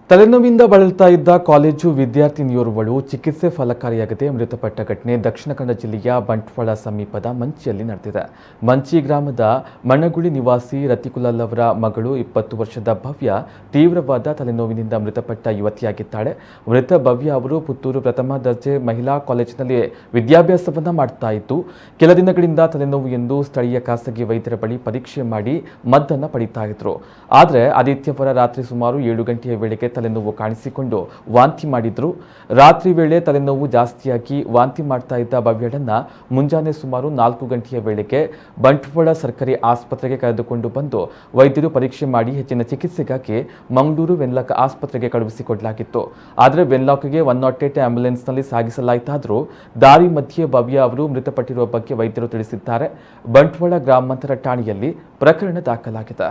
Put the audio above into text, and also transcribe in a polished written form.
ತಲೆನೋವಿನಿಂದ ಬಳಲ್ತಾ ಇದ್ದ ಕಾಲೇಜು ವಿದ್ಯಾರ್ಥಿನಿಯೋರ್ವಳು ಚಿಕಿತ್ಸೆ ಫಲಕಾರಿಯಾಗದೆ ಮೃತಪಟ್ಟ ಘಟನೆ ದಕ್ಷಿಣ ಕನ್ನಡ ಜಿಲ್ಲೆಯ ಬಂಟ್ವಾಳ ಸಮೀಪದ ಮಂಚಿಯಲ್ಲಿ ನಡೆದಿದೆ. ಮಂಚಿ ಗ್ರಾಮದ ಮಣ್ಣಗುಳಿ ನಿವಾಸಿ ರತಿಕುಲಾಲ್ ಅವರ ಮಗಳು 20 ವರ್ಷದ ಭವ್ಯ ತೀವ್ರವಾದ ತಲೆನೋವಿನಿಂದ ಮೃತಪಟ್ಟ ಯುವತಿಯಾಗಿದ್ದಾಳೆ. ಮೃತ ಭವ್ಯ ಅವರು ಪುತ್ತೂರು ಪ್ರಥಮ ದರ್ಜೆ ಮಹಿಳಾ ಕಾಲೇಜಿನಲ್ಲಿ ವಿದ್ಯಾಭ್ಯಾಸವನ್ನ ಮಾಡ್ತಾ ಇದ್ದು, ಕೆಲ ದಿನಗಳಿಂದ ತಲೆನೋವು ಎಂದು ಸ್ಥಳೀಯ ಖಾಸಗಿ ವೈದ್ಯರ ಬಳಿ ಪರೀಕ್ಷೆ ಮಾಡಿ ಮದ್ದನ್ನು ಪಡಿತಾ ಇದ್ರು. ಆದರೆ ಆದಿತ್ಯವಾರ ರಾತ್ರಿ ಸುಮಾರು 7 ಗಂಟೆಯ ವೇಳೆಗೆ ತಲೆನೋವು ಕಾಣಿಸಿಕೊಂಡು ವಾಂತಿ ಮಾಡಿದ್ರು. ರಾತ್ರಿ ವೇಳೆ ತಲೆನೋವು ಜಾಸ್ತಿಯಾಗಿ ವಾಂತಿ ಮಾಡ್ತಾ ಇದ್ದ ಭವ್ಯಳನ್ನ ಮುಂಜಾನೆ ಸುಮಾರು 4 ಗಂಟೆಯ ವೇಳೆಗೆ ಬಂಟ್ವಾಳ ಸರ್ಕಾರಿ ಆಸ್ಪತ್ರೆಗೆ ಕರೆದುಕೊಂಡು ಬಂದು ವೈದ್ಯರು ಪರೀಕ್ಷೆ ಮಾಡಿ ಹೆಚ್ಚಿನ ಚಿಕಿತ್ಸೆಗಾಗಿ ಮಂಗಳೂರು ವೆನ್ಲಾಕ್ ಆಸ್ಪತ್ರೆಗೆ ಕಳುಹಿಸಿಕೊಡಲಾಗಿತ್ತು. ಆದರೆ ವೆನ್ಲಾಕ್ಗೆ 108 ಆಂಬ್ಯುಲೆನ್ಸ್ನಲ್ಲಿ ಸಾಗಿಸಲಾಯಿತಾದರೂ ದಾರಿ ಮಧ್ಯೆ ಭವ್ಯ ಅವರು ಮೃತಪಟ್ಟಿರುವ ಬಗ್ಗೆ ವೈದ್ಯರು ತಿಳಿಸಿದ್ದಾರೆ. ಬಂಟ್ವಾಳ ಗ್ರಾಮಾಂತರ ಠಾಣೆಯಲ್ಲಿ ಪ್ರಕರಣ ದಾಖಲಾಗಿದೆ.